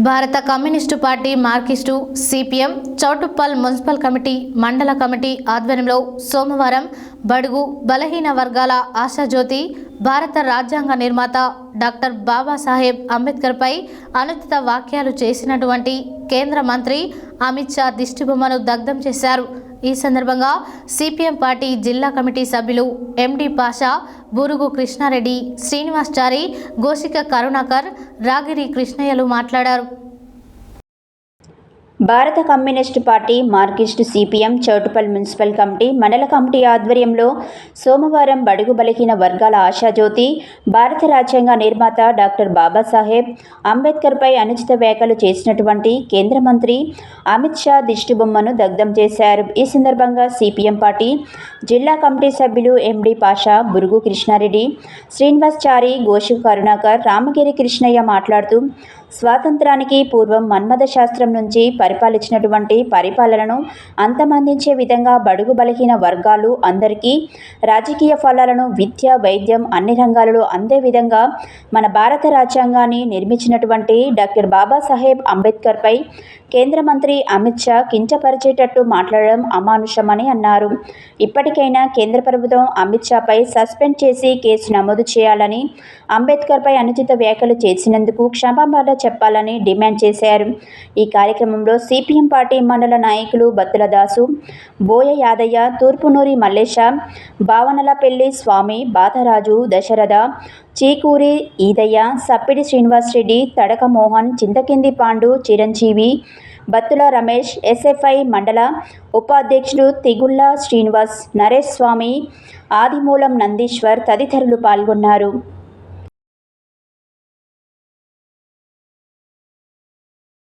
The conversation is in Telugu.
భారత communist party Marxist CPM Choutuppal municipal committee మండల కమిటీ ఆధ్వర్యంలో సోమవారం బడుగు బలహీన వర్గాల ఆశాజ్యోతి భారత రాజ్యాంగ నిర్మాత డాక్టర్ బాబాసాహెబ్ అంబేద్కర్పై అనుచిత వ్యాఖ్యలు చేసినటువంటి కేంద్ర మంత్రి అమిత్ షా దిష్టిబొమ్మను దగ్ధం చేశారు. ఈ సందర్భంగా సిపిఎం పార్టీ జిల్లా కమిటీ సభ్యులు ఎండి పాషా, బూరుగు కృష్ణారెడ్డి, శ్రీనివాస్చారి, గోసిక కరుణాకర్, రాగిరి కృష్ణయ్యలు మాట్లాడారు. భారత communist party Marxist CPM Choutuppal municipal committee మండల కమిటీ ఆధ్వర్యంలో సోమవారం బడుగు బలహీన వర్గాల ఆశాజ్యోతి భారత రాజ్యాంగ నిర్మాత డాక్టర్ బాబాసాహెబ్ అంబేద్కర్పై అనుచిత వ్యాఖ్యలు చేసినటువంటి కేంద్ర మంత్రి అమిత్ షా దిష్టిబొమ్మను దగ్ధం చేశారు. ఈ సందర్భంగా సిపిఎం పార్టీ జిల్లా కమిటీ సభ్యులు ఎండి పాషా, బురుగు కృష్ణారెడ్డి, శ్రీనివాస్చారి, గోషిక కరుణాకర్, రామగిరి కృష్ణయ్య మాట్లాడుతూ స్వాతంత్రానికి పూర్వం మన్మథ శాస్త్రం నుంచి పరిపాలించినటువంటి పరిపాలనను అంతమందించే విధంగా బడుగు బలహీన వర్గాలు అందరికీ రాజకీయ ఫలాలను విద్య, వైద్యం అన్ని రంగాలలో అందే విధంగా మన భారత రాజ్యాంగాన్ని నిర్మించినటువంటి డాక్టర్ బాబాసాహెబ్ అంబేద్కర్పై కేంద్ర మంత్రి అమిత్ షా కించపరిచేటట్టు మాట్లాడడం అమానుషమని అన్నారు. ఇప్పటికైనా కేంద్ర ప్రభుత్వం అమిత్ షాపై సస్పెండ్ చేసి కేసు నమోదు చేయాలని, అంబేద్కర్పై అనుచిత వ్యాఖ్యలు చేసినందుకు క్షమాపణ చెప్పాలని డిమాండ్ చేశారు. ఈ కార్యక్రమంలో సిపిఎం పార్టీ మండల నాయకులు బత్తుల దాసు, బోయ యాదయ్య, తూర్పునూరి మల్లేశ, భావనలపల్లి స్వామి, బాతరాజు, దశరథ, చీకూరి ఈదయ్య, సప్పిడి శ్రీనివాసరెడ్డి, తడక మోహన్, చింతకింది పాండు, చిరంజీవి, బత్తుల రమేష్, ఎస్ఎఫ్ఐ మండల ఉపాధ్యక్షుడు తిగుళ్ళ శ్రీనివాస్, నరేష్ స్వామి, ఆదిమూలం నందీశ్వర్ తదితరులు పాల్గొన్నారు.